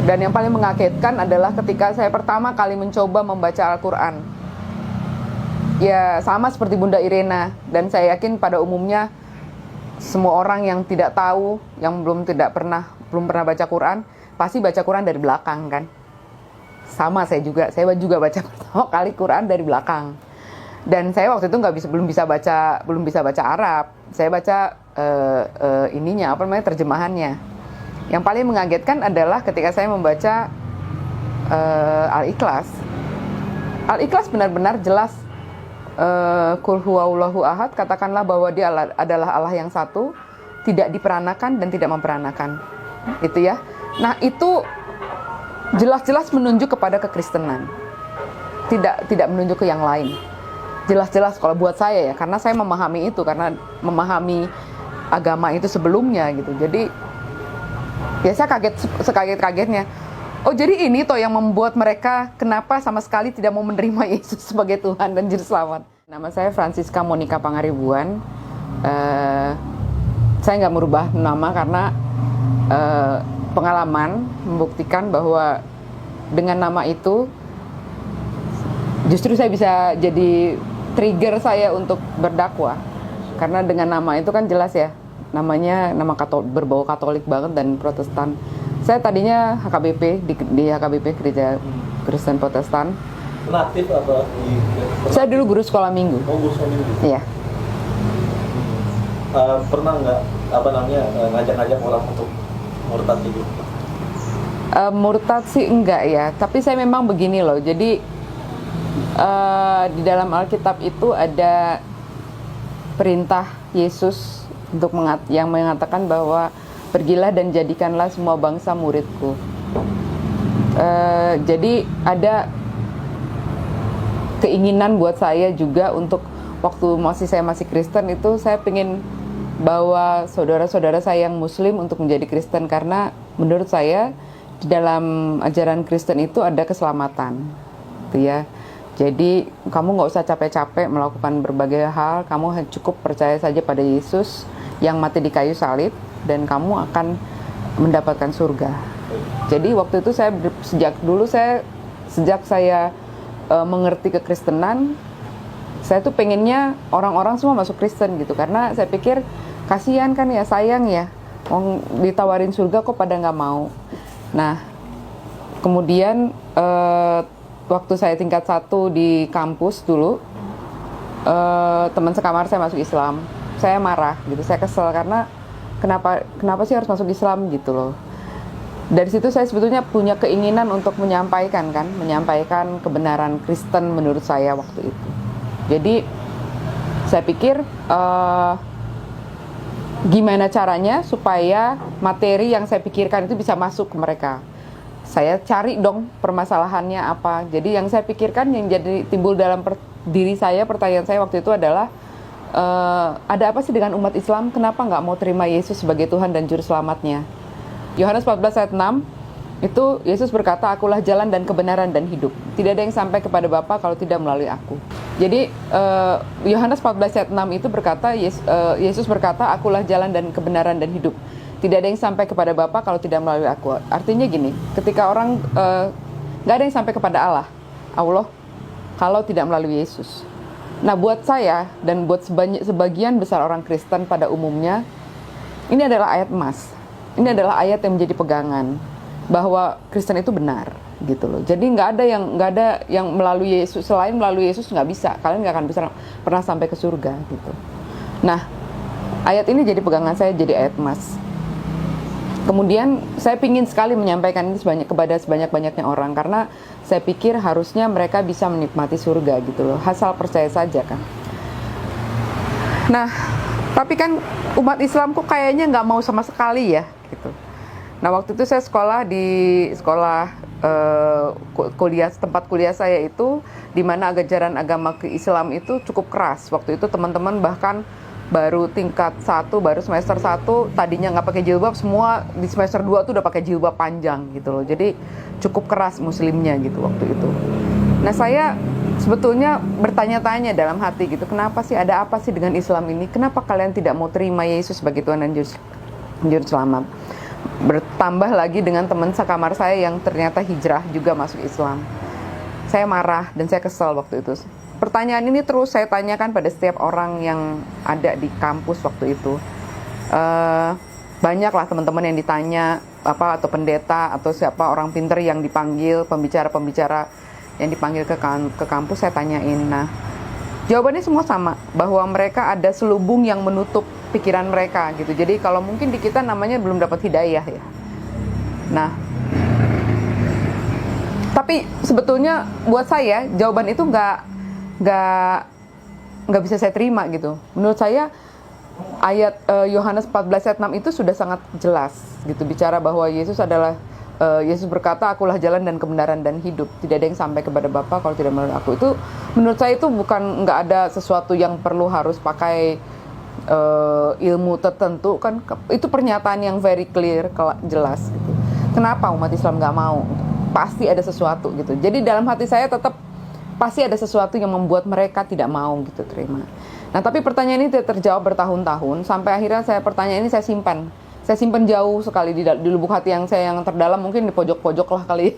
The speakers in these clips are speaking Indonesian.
Dan yang paling mengagetkan adalah ketika saya pertama kali mencoba membaca Al-Quran. Ya sama seperti Bunda Irena, dan saya yakin pada umumnya semua orang yang tidak tahu, yang belum pernah baca Quran, pasti baca Quran dari belakang kan. Sama saya juga baca pertama kali Quran dari belakang. Dan saya waktu itu belum bisa baca Arab. Saya baca terjemahannya. Yang paling mengagetkan adalah ketika saya membaca Al-Ikhlas. Al-Ikhlas benar-benar jelas, Qul huwallahu ahad, katakanlah bahwa dia adalah Allah yang satu, tidak diperanakan dan tidak memperanakan. Itu ya. Nah, itu jelas-jelas menunjuk kepada kekristenan. Tidak menunjuk ke yang lain. Jelas-jelas kalau buat saya ya, karena saya memahami itu, karena memahami agama itu sebelumnya gitu. Jadi ya saya sekaget-kagetnya. Oh, jadi ini toh yang membuat mereka kenapa sama sekali tidak mau menerima Yesus sebagai Tuhan dan Juru Selamat. Nama saya Francisca Monica Pangaribuan. Saya nggak merubah nama karena pengalaman membuktikan bahwa dengan nama itu justru saya bisa jadi trigger saya untuk berdakwah. Karena dengan nama itu kan jelas ya, namanya nama berbau Katolik banget dan Protestan. Saya tadinya HKBP di HKBP Gereja Kristen Protestan. Natif atau di? Saya dulu guru sekolah minggu. Oh, guru sekolah minggu. Iya. Pernah nggak ngajak-ngajak orang untuk murtad gitu? Murtad sih enggak ya, tapi saya memang begini loh. Jadi di dalam Alkitab itu ada perintah Yesus yang mengatakan bahwa pergilah dan jadikanlah semua bangsa muridku. Jadi ada keinginan buat saya juga untuk waktu saya masih Kristen itu saya pengen bawa saudara-saudara saya yang Muslim untuk menjadi Kristen, karena menurut saya di dalam ajaran Kristen itu ada keselamatan, gitu ya. Jadi kamu nggak usah capek-capek melakukan berbagai hal, kamu cukup percaya saja pada Yesus yang mati di kayu salib dan kamu akan mendapatkan surga. Jadi waktu itu sejak saya mengerti kekristenan, saya tuh pengennya orang-orang semua masuk Kristen gitu, karena saya pikir kasihan kan ya, sayang ya, ditawarin surga kok pada nggak mau. Nah, kemudian waktu saya tingkat 1 di kampus dulu, teman sekamar saya masuk Islam. Saya marah gitu, saya kesel karena kenapa sih harus masuk Islam gitu loh. Dari situ saya sebetulnya punya keinginan untuk menyampaikan kebenaran Kristen menurut saya waktu itu. Jadi saya pikir gimana caranya supaya materi yang saya pikirkan itu bisa masuk ke mereka. Saya cari dong permasalahannya apa. Jadi yang saya pikirkan, yang jadi timbul dalam pertanyaan saya waktu itu adalah ada apa sih dengan umat Islam? Kenapa nggak mau terima Yesus sebagai Tuhan dan Juru Selamatnya? Yohanes 14 ayat 6 itu Yesus berkata, akulah jalan dan kebenaran dan hidup. Tidak ada yang sampai kepada Bapa kalau tidak melalui aku. Jadi Yohanes 14 ayat 6 itu berkata, Yesus berkata, akulah jalan dan kebenaran dan hidup. Tidak ada yang sampai kepada Bapa kalau tidak melalui aku. Artinya gini, ketika orang nggak ada yang sampai kepada Allah kalau tidak melalui Yesus. Nah, buat saya dan buat sebagian besar orang Kristen pada umumnya, ini adalah ayat emas. Ini adalah ayat yang menjadi pegangan bahwa Kristen itu benar, gitu loh. Jadi nggak ada yang melalui Yesus, selain melalui Yesus nggak bisa. Kalian nggak akan bisa pernah sampai ke surga, gitu. Nah, ayat ini jadi pegangan saya, jadi ayat emas. Kemudian saya ingin sekali menyampaikan ini kepada sebanyak-banyaknya orang, karena saya pikir harusnya mereka bisa menikmati surga gitu loh, asal percaya saja kan. Nah, tapi kan umat Islam kok kayaknya nggak mau sama sekali ya gitu. Nah, waktu itu saya sekolah di tempat kuliah saya itu, di mana ajaran agama Islam itu cukup keras. Waktu itu teman-teman bahkan baru tingkat 1, baru semester 1, tadinya nggak pakai jilbab, semua di semester 2 tuh udah pakai jilbab panjang gitu loh. Jadi cukup keras muslimnya gitu waktu itu. Nah, saya sebetulnya bertanya-tanya dalam hati gitu, kenapa sih, ada apa sih dengan Islam ini? Kenapa kalian tidak mau terima Yesus sebagai Tuhan dan Juru Selamat? Bertambah lagi dengan teman sekamar saya yang ternyata hijrah juga masuk Islam. Saya marah dan saya kesal waktu itu. Pertanyaan ini terus saya tanyakan pada setiap orang yang ada di kampus waktu itu. Banyaklah teman-teman yang ditanya, atau pendeta atau siapa orang pinter yang dipanggil, pembicara-pembicara yang dipanggil ke kampus, saya tanyain. Nah, jawabannya semua sama, bahwa mereka ada selubung yang menutup pikiran mereka gitu. Jadi kalau mungkin di kita namanya belum dapat hidayah ya. Nah, tapi sebetulnya buat saya jawaban itu nggak bisa saya terima gitu. Menurut saya ayat Yohanes 14 ayat 6 itu sudah sangat jelas gitu, bicara bahwa Yesus adalah Yesus berkata, akulah jalan dan kebenaran dan hidup. Tidak ada yang sampai kepada Bapa kalau tidak melalui aku. Itu menurut saya itu bukan, nggak ada sesuatu yang perlu harus pakai ilmu tertentu kan. Itu pernyataan yang very clear, jelas gitu. Kenapa umat Islam nggak mau? Pasti ada sesuatu gitu. Jadi dalam hati saya tetap pasti ada sesuatu yang membuat mereka tidak mau gitu terima. Nah, tapi pertanyaan ini tidak terjawab bertahun-tahun, sampai akhirnya pertanyaan ini saya simpan. Saya simpan jauh sekali di lubuk hati saya yang terdalam, mungkin di pojok-pojok lah kali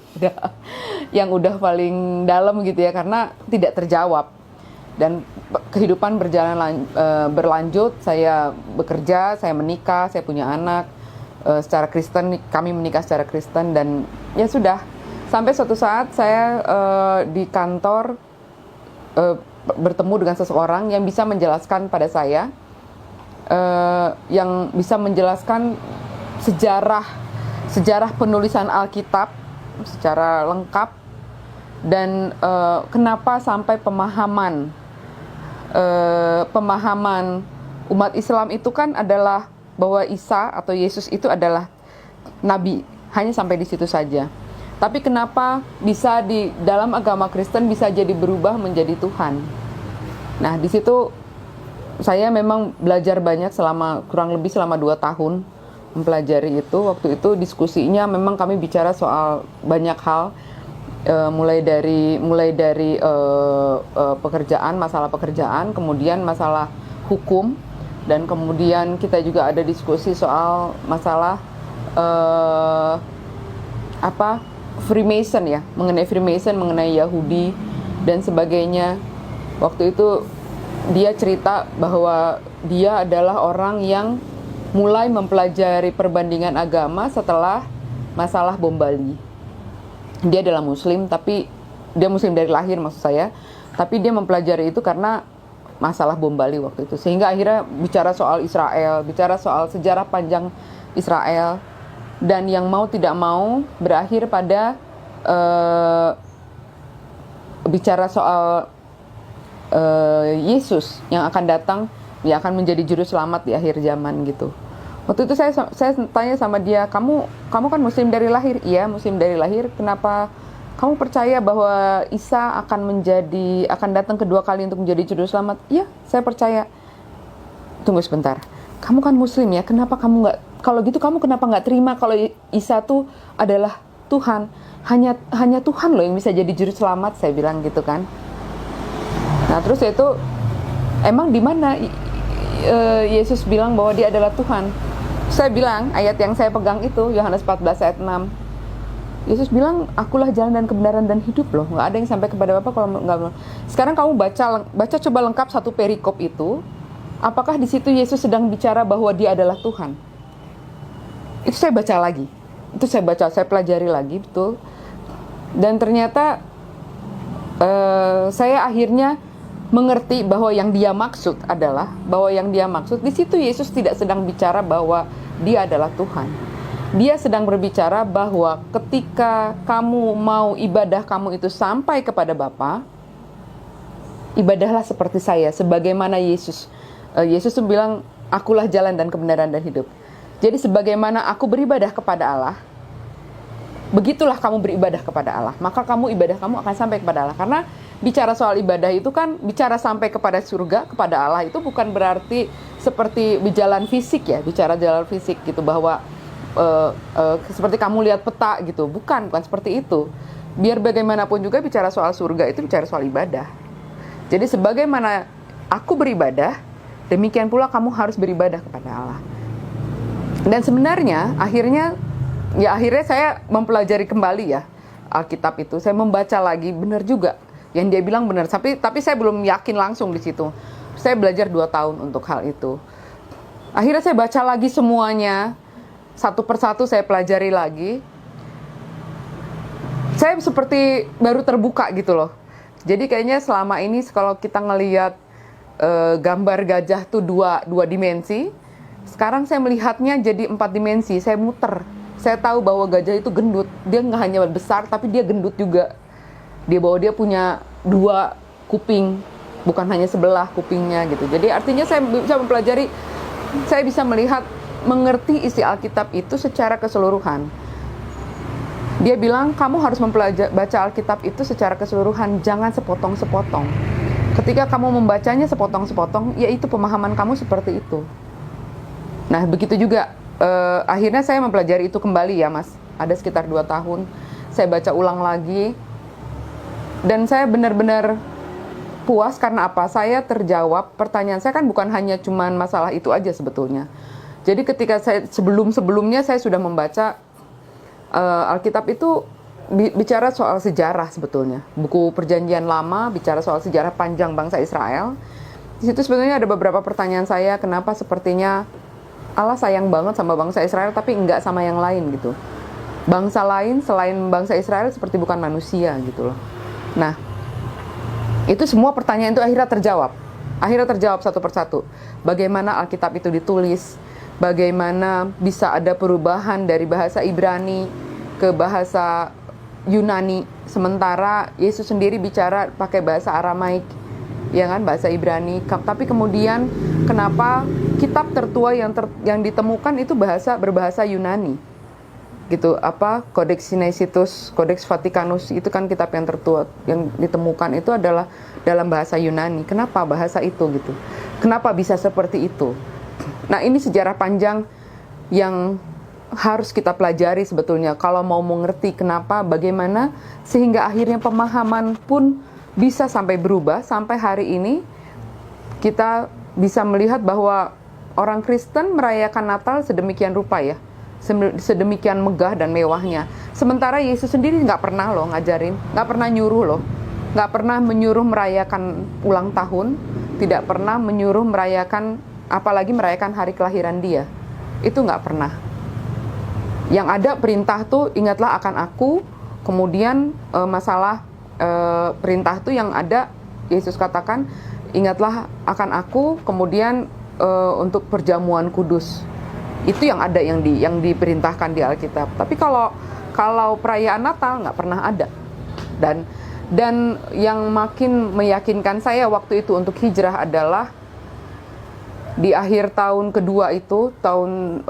yang udah paling dalam gitu ya, karena tidak terjawab. Dan kehidupan berlanjut, saya bekerja, saya menikah, saya punya anak secara Kristen, kami menikah secara Kristen, dan ya sudah. Sampai suatu saat saya di kantor bertemu dengan seseorang yang bisa menjelaskan pada saya, yang bisa menjelaskan sejarah penulisan Alkitab secara lengkap, dan kenapa sampai pemahaman umat Islam itu kan adalah bahwa Isa atau Yesus itu adalah nabi, hanya sampai di situ saja. Tapi kenapa bisa di dalam agama Kristen bisa jadi berubah menjadi Tuhan? Nah, di situ saya memang belajar banyak kurang lebih selama 2 tahun mempelajari itu. Waktu itu diskusinya memang kami bicara soal banyak hal, mulai dari pekerjaan, masalah pekerjaan, kemudian masalah hukum, dan kemudian kita juga ada diskusi soal masalah Freemason ya, mengenai Freemason, mengenai Yahudi dan sebagainya. Waktu itu dia cerita bahwa dia adalah orang yang mulai mempelajari perbandingan agama setelah masalah bom Bali. Dia adalah Muslim, tapi dia Muslim dari lahir maksud saya, tapi dia mempelajari itu karena masalah bom Bali waktu itu. Sehingga akhirnya bicara soal Israel, bicara soal sejarah panjang Israel, dan yang mau tidak mau berakhir pada bicara soal Yesus yang akan datang, yang akan menjadi juru selamat di akhir zaman gitu. Waktu itu saya tanya sama dia, kamu kan Muslim dari lahir? Iya, Muslim dari lahir. Kenapa kamu percaya bahwa Isa akan datang kedua kali untuk menjadi juru selamat? Iya, saya percaya. Tunggu sebentar. Kamu kan Muslim ya, kenapa kamu nggak, kalau gitu kamu kenapa nggak terima kalau Isa tuh adalah Tuhan? Hanya Tuhan loh yang bisa jadi juru selamat, saya bilang gitu kan. Nah, terus itu emang di mana Yesus bilang bahwa dia adalah Tuhan? Saya bilang ayat yang saya pegang itu Yohanes 14 ayat 6. Yesus bilang, akulah jalan dan kebenaran dan hidup loh. Nggak ada yang sampai kepada Bapa kalau nggak. Sekarang kamu baca coba lengkap satu perikop itu. Apakah di situ Yesus sedang bicara bahwa dia adalah Tuhan? Itu saya baca lagi. Saya pelajari lagi betul. Dan ternyata saya akhirnya mengerti bahwa yang dia maksud di situ Yesus tidak sedang bicara bahwa dia adalah Tuhan. Dia sedang berbicara bahwa ketika kamu mau ibadah kamu itu sampai kepada Bapa, ibadahlah seperti saya, sebagaimana Yesus. Yesus itu bilang, akulah jalan dan kebenaran dan hidup. Jadi sebagaimana aku beribadah kepada Allah, begitulah kamu beribadah kepada Allah. Maka ibadah kamu akan sampai kepada Allah. Karena bicara soal ibadah itu kan, bicara sampai kepada surga, kepada Allah, itu bukan berarti seperti jalan fisik ya, bicara jalan fisik gitu, bahwa seperti kamu lihat peta gitu. Bukan seperti itu. Biar bagaimanapun juga bicara soal surga itu bicara soal ibadah. Jadi sebagaimana aku beribadah, demikian pula kamu harus beribadah kepada Allah. Dan sebenarnya akhirnya saya mempelajari kembali ya Alkitab itu. Saya membaca lagi, benar juga yang dia bilang benar. Tapi saya belum yakin langsung di situ. Saya belajar 2 tahun untuk hal itu. Akhirnya saya baca lagi semuanya, satu persatu saya pelajari lagi. Saya seperti baru terbuka gitu loh. Jadi kayaknya selama ini kalau kita ngelihat gambar gajah tuh dua dimensi, sekarang saya melihatnya jadi 4 dimensi. Saya muter. Saya tahu bahwa gajah itu gendut. Dia nggak hanya besar, tapi dia gendut juga. Dia punya 2 kuping, bukan hanya sebelah kupingnya gitu. Jadi artinya saya bisa mempelajari, saya bisa melihat, mengerti isi Alkitab itu secara keseluruhan. Dia bilang, kamu harus baca Alkitab itu secara keseluruhan, jangan sepotong-sepotong. Ketika kamu membacanya sepotong-sepotong, yaitu pemahaman kamu seperti itu. Nah, begitu juga, akhirnya saya mempelajari itu kembali ya Mas. Ada sekitar 2 tahun, saya baca ulang lagi. Dan saya benar-benar puas karena apa? Saya terjawab, pertanyaan saya kan bukan hanya cuman masalah itu aja sebetulnya. Jadi ketika saya sebelumnya saya sudah membaca Alkitab itu bicara soal sejarah sebetulnya. Buku Perjanjian Lama bicara soal sejarah panjang bangsa Israel. Di situ sebetulnya ada beberapa pertanyaan saya, kenapa sepertinya Allah sayang banget sama bangsa Israel tapi enggak sama yang lain gitu. Bangsa lain selain bangsa Israel seperti bukan manusia gitu loh. Nah, itu semua pertanyaan itu akhirnya terjawab. Akhirnya terjawab satu persatu. Bagaimana Alkitab itu ditulis, bagaimana bisa ada perubahan dari bahasa Ibrani ke bahasa Yunani, sementara Yesus sendiri bicara pakai bahasa Aramaik, ya kan, bahasa Ibrani. Tapi kemudian kenapa kitab tertua yang ditemukan itu berbahasa Yunani? Gitu, Codex Sinaiticus, Codex Vaticanus itu kan kitab yang tertua yang ditemukan itu adalah dalam bahasa Yunani. Kenapa bahasa itu gitu? Kenapa bisa seperti itu? Nah, ini sejarah panjang yang harus kita pelajari sebetulnya kalau mau mengerti kenapa, bagaimana sehingga akhirnya pemahaman pun bisa sampai berubah. Sampai hari ini kita bisa melihat bahwa orang Kristen merayakan Natal sedemikian rupa ya, sedemikian megah dan mewahnya. Sementara Yesus sendiri nggak pernah loh ngajarin, nggak pernah nyuruh loh, nggak pernah menyuruh merayakan ulang tahun, tidak pernah menyuruh merayakan, apalagi merayakan hari kelahiran dia. Itu nggak pernah. Yang ada perintah tuh, ingatlah akan aku. Kemudian masalah perintah tuh yang ada, Yesus katakan, ingatlah akan aku. Kemudian untuk perjamuan kudus. Itu yang ada, yang diperintahkan di Alkitab. Tapi kalau perayaan Natal nggak pernah ada. Dan yang makin meyakinkan saya waktu itu untuk hijrah adalah di akhir tahun kedua itu, tahun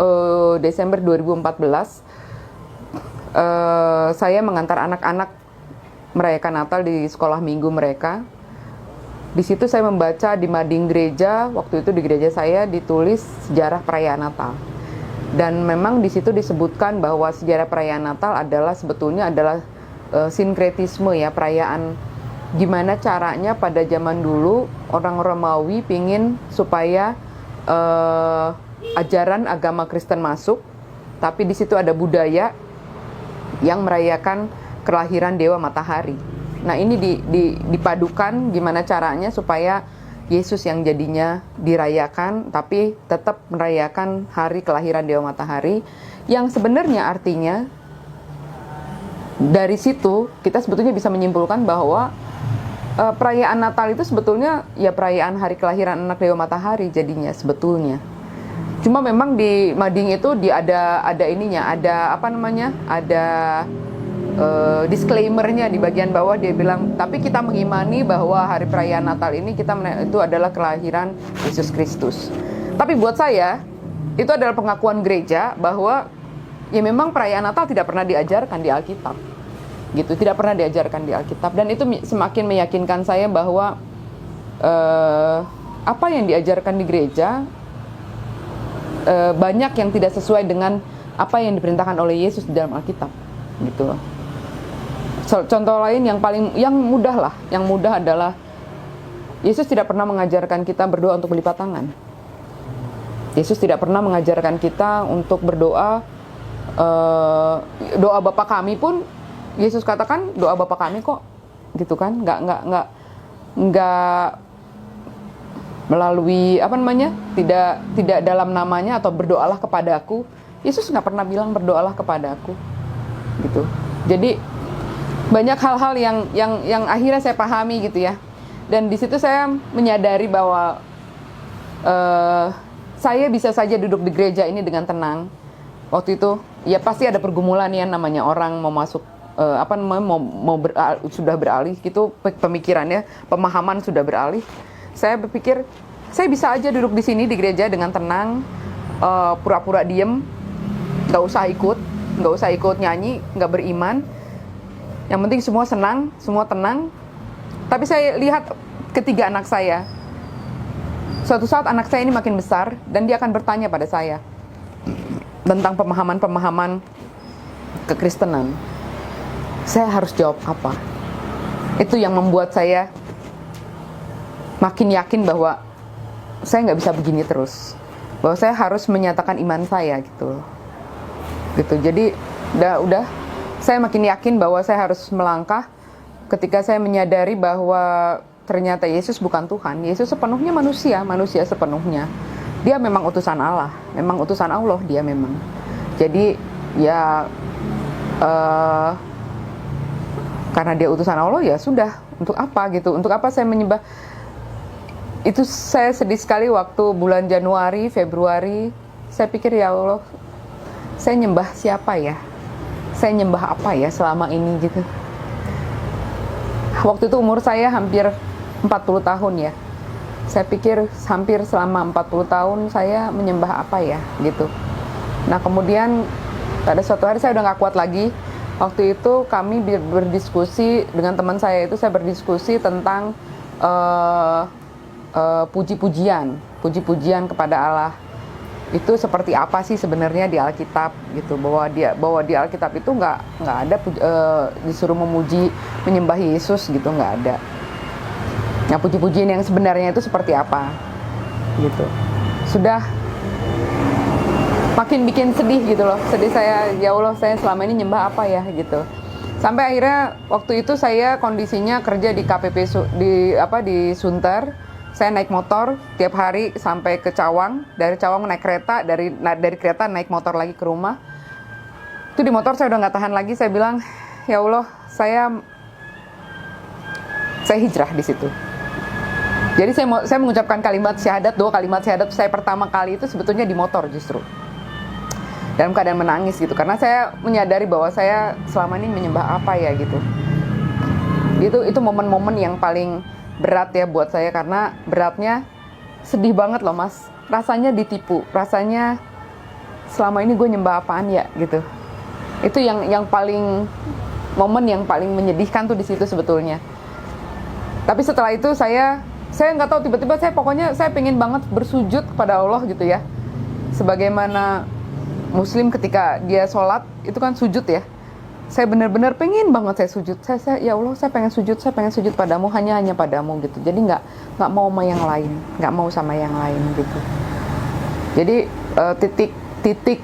Desember 2014, saya mengantar anak-anak merayakan Natal di sekolah minggu mereka. Di situ saya membaca di mading gereja, waktu itu di gereja saya ditulis sejarah perayaan Natal. Dan memang di situ disebutkan bahwa sejarah perayaan Natal sebetulnya adalah sinkretisme ya, perayaan gimana caranya pada zaman dulu orang Romawi pingin supaya ajaran agama Kristen masuk, tapi di situ ada budaya yang merayakan kelahiran Dewa Matahari. Nah, ini dipadukan gimana caranya supaya Yesus yang jadinya dirayakan, tapi tetap merayakan hari kelahiran Dewa Matahari, yang sebenarnya artinya dari situ kita sebetulnya bisa menyimpulkan bahwa perayaan Natal itu sebetulnya ya perayaan hari kelahiran anak Dewa Matahari jadinya sebetulnya. Cuma memang di mading itu ada ininya, ada disclaimer-nya di bagian bawah, dia bilang, tapi kita mengimani bahwa hari perayaan Natal ini itu adalah kelahiran Yesus Kristus. Tapi buat saya itu adalah pengakuan gereja bahwa ya memang perayaan Natal tidak pernah diajarkan di Alkitab. Gitu, tidak pernah diajarkan di Alkitab, dan itu semakin meyakinkan saya bahwa apa yang diajarkan di gereja banyak yang tidak sesuai dengan apa yang diperintahkan oleh Yesus di dalam Alkitab, gitu loh. Contoh lain yang mudah adalah Yesus tidak pernah mengajarkan kita berdoa untuk melipat tangan. Yesus tidak pernah mengajarkan kita untuk berdoa, doa Bapa kami pun Yesus katakan doa Bapa kami kok, gitu kan? Nggak melalui tidak dalam namanya atau berdoalah kepadaku. Yesus nggak pernah bilang berdoalah kepadaku, gitu. Jadi banyak hal-hal yang akhirnya saya pahami gitu ya. Dan di situ saya menyadari bahwa saya bisa saja duduk di gereja ini dengan tenang. Waktu itu ya pasti ada pergumulan ya, namanya orang mau masuk sudah beralih gitu pemikirannya, pemahaman sudah beralih. Saya berpikir saya bisa aja duduk di sini di gereja dengan tenang, pura-pura diem, nggak usah ikut nyanyi, nggak beriman. Yang penting semua senang, semua tenang. Tapi saya lihat ketiga anak saya. Suatu saat anak saya ini makin besar dan dia akan bertanya pada saya tentang pemahaman-pemahaman kekristenan. Saya harus jawab apa? Itu yang membuat saya makin yakin bahwa saya nggak bisa begini terus. Bahwa saya harus menyatakan iman saya gitu. Jadi udah saya makin yakin bahwa saya harus melangkah ketika saya menyadari bahwa ternyata Yesus bukan Tuhan. Yesus sepenuhnya manusia sepenuhnya. Dia memang utusan Allah, memang utusan Allah dia memang. Jadi ya karena dia utusan Allah ya sudah, untuk apa gitu? Untuk apa saya menyembah? Itu saya sedih sekali waktu bulan Januari, Februari. Saya pikir ya Allah, saya nyembah siapa ya? Saya nyembah apa ya selama ini gitu. Waktu itu umur saya hampir 40 tahun ya. Saya pikir hampir selama 40 tahun saya menyembah apa ya gitu. Nah kemudian pada suatu hari saya udah gak kuat lagi. Waktu itu kami berdiskusi dengan teman saya itu, saya berdiskusi tentang puji-pujian kepada Allah. Itu seperti apa sih sebenarnya di Alkitab gitu, bahwa di Alkitab itu nggak ada disuruh menyembah Yesus gitu, nggak ada. Nah puji-pujian yang sebenarnya itu seperti apa gitu. Sudah makin bikin sedih gitu loh, sedih saya, ya Allah saya selama ini nyembah apa ya gitu. Sampai akhirnya waktu itu saya kondisinya kerja di KPP di Sunter. Saya naik motor tiap hari sampai ke Cawang, dari Cawang naik kereta, dari kereta naik motor lagi ke rumah. Itu di motor saya udah nggak tahan lagi, saya bilang, ya Allah, saya hijrah di situ. Jadi saya mengucapkan kalimat syahadat, 2 kalimat syahadat saya pertama kali itu sebetulnya di motor justru. Dalam keadaan menangis gitu, karena saya menyadari bahwa saya selama ini menyembah apa ya gitu. Itu momen-momen yang paling berat ya buat saya, karena beratnya sedih banget loh mas, rasanya ditipu, rasanya selama ini gue nyembah apaan ya gitu. Itu yang paling momen yang paling menyedihkan tuh di situ sebetulnya. Tapi setelah itu saya nggak tahu, tiba-tiba saya pengen banget bersujud kepada Allah gitu ya, sebagaimana Muslim ketika dia sholat itu kan sujud ya. Saya benar-benar pengen banget saya sujud. Saya ya Allah, saya pengen sujud padamu, hanya padamu gitu. Jadi nggak mau sama yang lain, nggak mau sama yang lain gitu. Jadi titik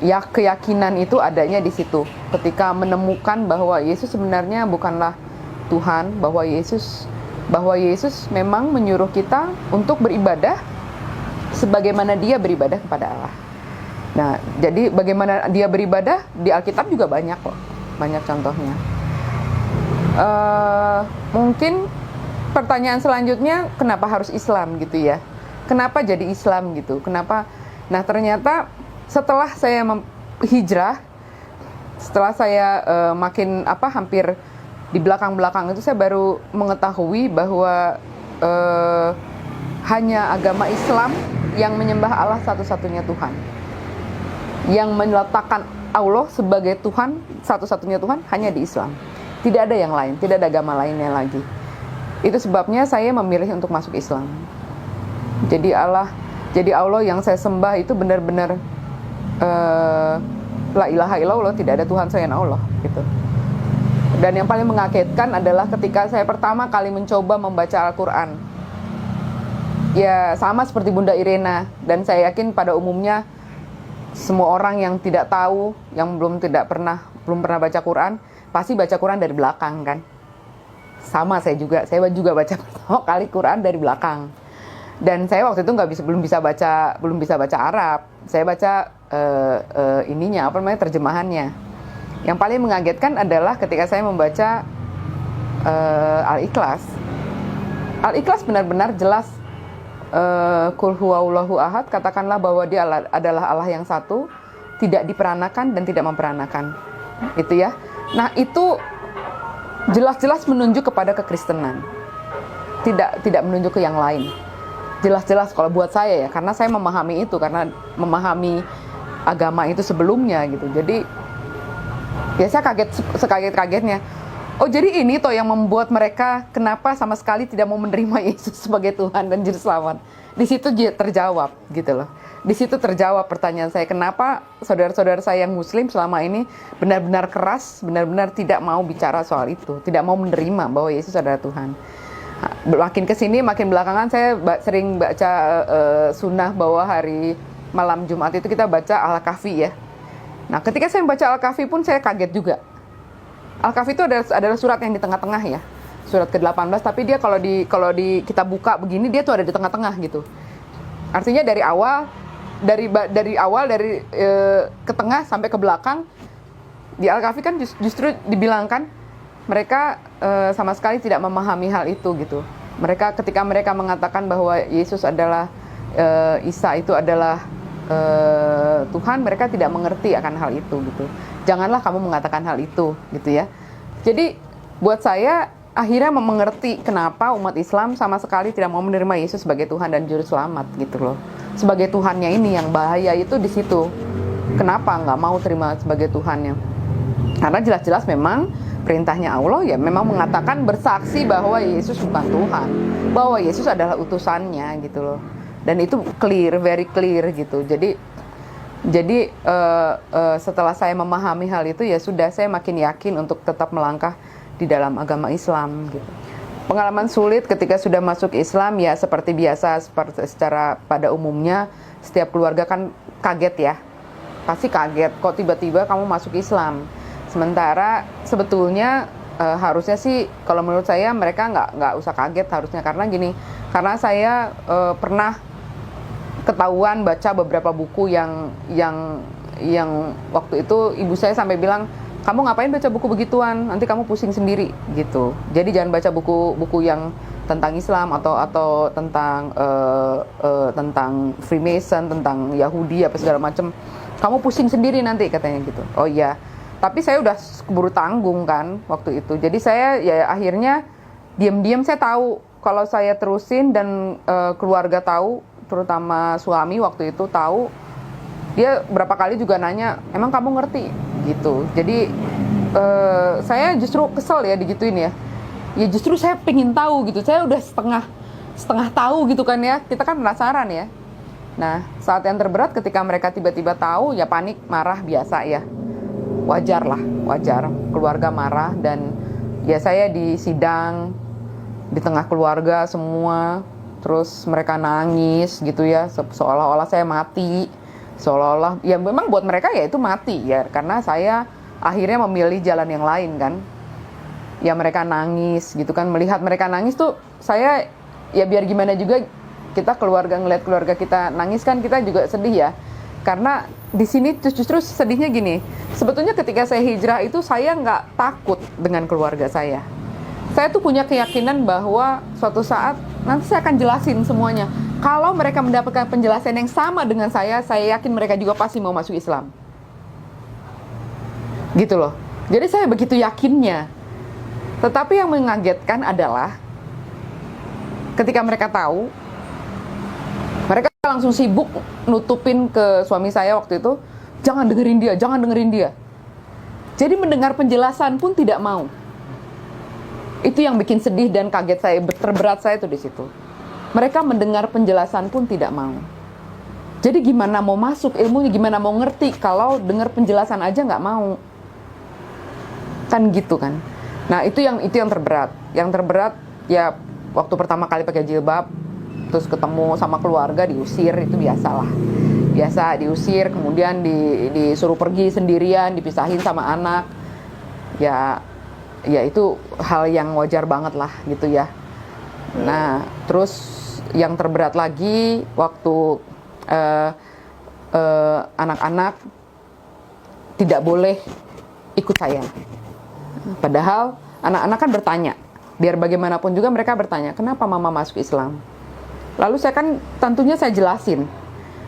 ya keyakinan itu adanya di situ. Ketika menemukan bahwa Yesus sebenarnya bukanlah Tuhan, bahwa Yesus memang menyuruh kita untuk beribadah sebagaimana Dia beribadah kepada Allah. Nah, jadi bagaimana dia beribadah di Alkitab juga banyak kok, banyak contohnya. Mungkin pertanyaan selanjutnya, kenapa harus Islam gitu ya? Kenapa jadi Islam gitu? Kenapa? Nah, ternyata setelah saya hijrah, setelah saya hampir di belakang-belakang itu saya baru mengetahui bahwa hanya agama Islam yang menyembah Allah satu-satunya Tuhan. Yang meletakkan Allah sebagai Tuhan, satu-satunya Tuhan hanya di Islam. Tidak ada yang lain, tidak ada agama lainnya lagi. Itu sebabnya saya memilih untuk masuk Islam. Jadi Allah yang saya sembah itu benar-benar la ilaha illallah, tidak ada Tuhan selain Allah gitu. Dan yang paling mengagetkan adalah ketika saya pertama kali mencoba membaca Al-Quran. ya sama seperti Bunda Irena, dan saya yakin pada umumnya semua orang yang tidak tahu, yang belum pernah baca Quran, pasti baca Quran dari belakang kan. Sama saya juga baca pertama kali Quran dari belakang. Dan saya waktu itu belum bisa baca Arab. Saya baca terjemahannya. Yang paling mengagetkan adalah ketika saya membaca Al-Ikhlas. Al-Ikhlas benar-benar jelas. Qul huwallahu ahad, katakanlah bahwa dia adalah Allah yang satu, tidak diperanakan dan tidak memperanakan. Itu ya. Nah, itu jelas-jelas menunjuk kepada kekristenan. Tidak menunjuk ke yang lain. Jelas-jelas kalau buat saya ya, karena saya memahami itu, karena memahami agama itu sebelumnya gitu. Jadi ya saya sekaget-kagetnya. Oh, jadi ini toh yang membuat mereka kenapa sama sekali tidak mau menerima Yesus sebagai Tuhan dan Juru Selamat. Di situ terjawab gitu loh. Di situ terjawab pertanyaan saya, kenapa saudara-saudara saya yang Muslim selama ini benar-benar keras, benar-benar tidak mau bicara soal itu, tidak mau menerima bahwa Yesus adalah Tuhan. Makin kesini, makin belakangan saya sering baca sunnah bahwa hari malam Jumat itu kita baca Al-Kahfi ya. Nah, ketika saya membaca Al-Kahfi pun saya kaget juga. Al-Kahfi itu adalah surat yang di tengah-tengah ya, surat ke-18. Tapi dia kalau di kita buka begini, dia tuh ada di tengah-tengah gitu. Artinya dari ke tengah sampai ke belakang di Al-Kahfi kan justru dibilangkan mereka sama sekali tidak memahami hal itu gitu. Ketika mereka mengatakan bahwa Yesus adalah Isa itu adalah Tuhan, mereka tidak mengerti akan hal itu gitu. Janganlah kamu mengatakan hal itu gitu ya. Jadi buat saya akhirnya mengerti kenapa umat Islam sama sekali tidak mau menerima Yesus sebagai Tuhan dan Juru Selamat gitu loh. Sebagai Tuhannya ini yang bahaya itu di situ. Kenapa nggak mau terima sebagai Tuhannya? Karena jelas-jelas memang perintahnya Allah ya memang mengatakan, bersaksi bahwa Yesus bukan Tuhan, bahwa Yesus adalah utusannya gitu loh. Dan itu clear, very clear gitu. Jadi setelah saya memahami hal itu ya sudah, saya makin yakin untuk tetap melangkah di dalam agama Islam gitu. Pengalaman sulit ketika sudah masuk Islam ya seperti biasa, secara pada umumnya setiap keluarga kan kaget ya. Pasti kaget kok tiba-tiba kamu masuk Islam. Sementara sebetulnya harusnya sih kalau menurut saya mereka nggak usah kaget harusnya, karena gini, karena saya pernah ketahuan baca beberapa buku yang waktu itu ibu saya sampai bilang, kamu ngapain baca buku begituan, nanti kamu pusing sendiri gitu. Jadi jangan baca buku-buku yang tentang Islam atau tentang Freemason, tentang Yahudi apa segala macam. Kamu pusing sendiri nanti katanya gitu. Oh iya. Tapi saya udah keburu tanggung kan waktu itu. Jadi saya ya akhirnya diam-diam saya tahu kalau saya terusin dan keluarga tahu, terutama suami waktu itu tahu, dia berapa kali juga nanya, emang kamu ngerti gitu. Jadi saya justru kesel ya digituin ya. Ya justru saya pengen tahu gitu. Saya udah setengah tahu gitu kan ya. Kita kan penasaran ya. Nah, saat yang terberat ketika mereka tiba-tiba tahu, ya panik, marah biasa ya. Wajar lah, wajar. Keluarga marah dan ya saya di sidang di tengah keluarga semua, terus mereka nangis gitu ya, seolah-olah saya mati, seolah-olah ya memang buat mereka ya itu mati ya, karena saya akhirnya memilih jalan yang lain kan. Ya mereka nangis gitu kan, melihat mereka nangis tuh saya ya biar gimana juga, kita ngelihat keluarga kita nangis kan kita juga sedih ya. Karena di sini justru sedihnya gini, sebetulnya ketika saya hijrah itu saya nggak takut dengan keluarga saya. Saya tuh punya keyakinan bahwa suatu saat nanti saya akan jelasin semuanya. Kalau mereka mendapatkan penjelasan yang sama dengan saya yakin mereka juga pasti mau masuk Islam. Gitu loh. Jadi saya begitu yakinnya. Tetapi yang mengagetkan adalah ketika mereka tahu, mereka langsung sibuk nutupin ke suami saya waktu itu, jangan dengerin dia, jangan dengerin dia. Jadi mendengar penjelasan pun tidak mau. Itu yang bikin sedih dan kaget saya, terberat saya tuh di situ. Mereka mendengar penjelasan pun tidak mau. Jadi gimana mau masuk ilmunya, gimana mau ngerti kalau dengar penjelasan aja nggak mau. Kan gitu kan. Nah itu yang terberat. Yang terberat ya waktu pertama kali pakai jilbab, terus ketemu sama keluarga diusir, itu biasalah. Biasa diusir, kemudian disuruh pergi sendirian, dipisahin sama anak. Ya itu hal yang wajar banget lah gitu ya. Nah, terus yang terberat lagi waktu anak-anak tidak boleh ikut saya. Padahal anak-anak kan bertanya, biar bagaimanapun juga mereka bertanya, kenapa mama masuk Islam? Lalu saya kan tentunya saya jelasin.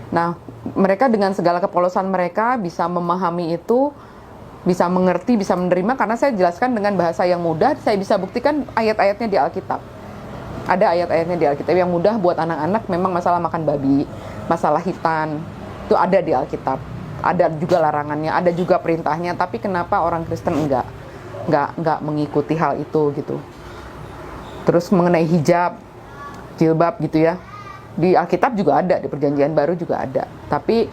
Nah, mereka dengan segala kepolosan mereka bisa memahami itu, bisa mengerti, bisa menerima, karena saya jelaskan dengan bahasa yang mudah. Saya bisa buktikan ayat-ayatnya di Alkitab. Ada ayat-ayatnya di Alkitab yang mudah buat anak-anak. Memang masalah makan babi, masalah hitan, itu ada di Alkitab. Ada juga larangannya, ada juga perintahnya. Tapi kenapa orang Kristen enggak mengikuti hal itu gitu. Terus mengenai hijab, jilbab gitu ya, di Alkitab juga ada, di Perjanjian Baru juga ada. Tapi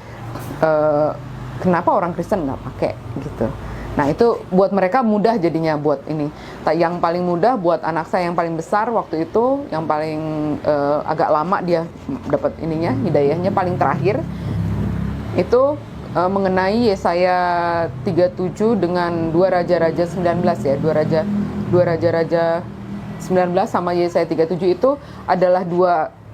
kenapa orang Kristen nggak pakai gitu? Nah, itu buat mereka mudah jadinya buat ini. Yang paling mudah buat anak saya yang paling besar waktu itu, yang paling agak lama dia dapat ininya, hidayahnya paling terakhir itu mengenai Yesaya 37 dengan dua raja-raja 19 ya, dua raja-raja 19 sama Yesaya 37 itu adalah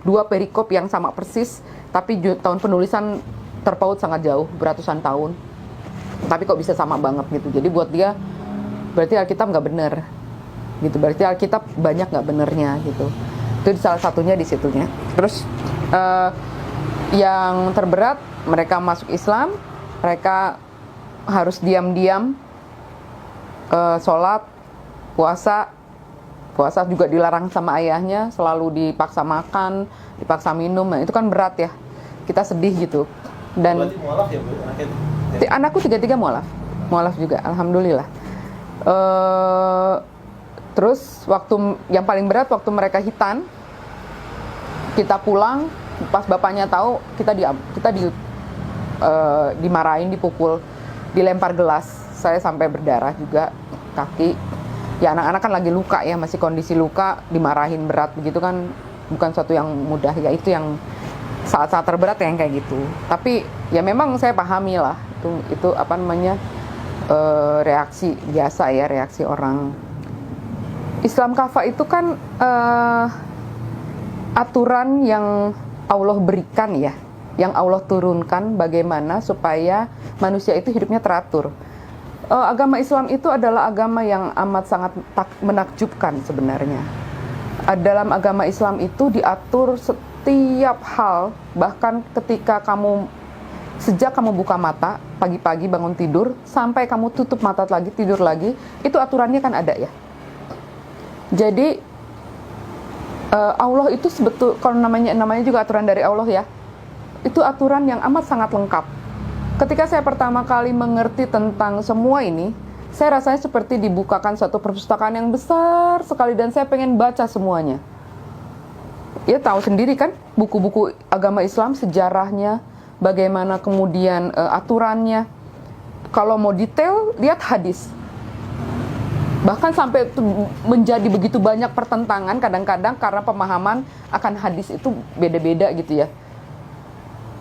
dua perikop yang sama persis, tapi tahun penulisan terpaut sangat jauh, beratusan tahun. Tapi kok bisa sama banget gitu. Jadi buat dia berarti Alkitab nggak bener gitu. Berarti Alkitab banyak nggak benernya gitu. Itu salah satunya di situnya. Terus yang terberat, mereka masuk Islam, mereka harus diam-diam sholat, puasa juga dilarang sama ayahnya, selalu dipaksa makan, dipaksa minum. Nah, itu kan berat ya, kita sedih gitu. Dan berarti mualaf ya Bu? anakku 3 mualaf juga, alhamdulillah. Terus waktu yang paling berat waktu mereka hitan, kita pulang, pas bapaknya tahu kita dimarahin, dipukul, dilempar gelas. Saya sampai berdarah juga kaki. Ya anak-anak kan lagi luka ya, masih kondisi luka, dimarahin berat begitu kan bukan suatu yang mudah ya. Itu yang saat-saat terberat yang kayak gitu. Tapi ya memang saya pahami lah itu apa namanya, reaksi biasa ya, reaksi orang. Islam kafah itu kan aturan yang Allah berikan ya, yang Allah turunkan bagaimana supaya manusia itu hidupnya teratur. Agama Islam itu adalah agama yang amat sangat menakjubkan sebenarnya. Dalam agama Islam itu diatur setiap hal, bahkan ketika sejak kamu buka mata, pagi-pagi bangun tidur, sampai kamu tutup mata lagi, tidur lagi, itu aturannya kan ada ya. Jadi Allah itu kalau namanya juga aturan dari Allah ya, itu aturan yang amat sangat lengkap. Ketika saya pertama kali mengerti tentang semua ini, saya rasanya seperti dibukakan suatu perpustakaan yang besar sekali dan saya pengen baca semuanya. Ya tahu sendiri kan, buku-buku agama Islam, sejarahnya, bagaimana kemudian aturannya. Kalau mau detail, lihat hadis. Bahkan sampai menjadi begitu banyak pertentangan kadang-kadang karena pemahaman akan hadis itu beda-beda gitu ya.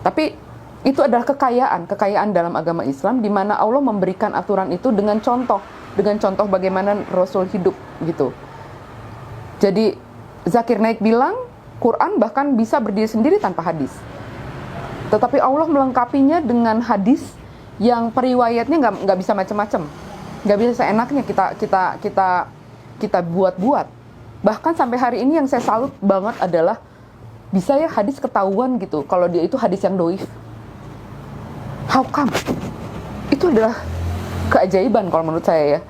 Tapi itu adalah kekayaan dalam agama Islam, di mana Allah memberikan aturan itu dengan contoh bagaimana Rasul hidup gitu. Jadi Zakir Naik bilang, Quran bahkan bisa berdiri sendiri tanpa hadis. Tetapi Allah melengkapinya dengan hadis yang periwayatnya nggak bisa macam-macam, nggak bisa seenaknya kita buat-buat. Bahkan sampai hari ini yang saya salut banget adalah bisa ya hadis ketahuan gitu kalau dia itu hadis yang doif. How come? Itu adalah keajaiban kalau menurut saya ya.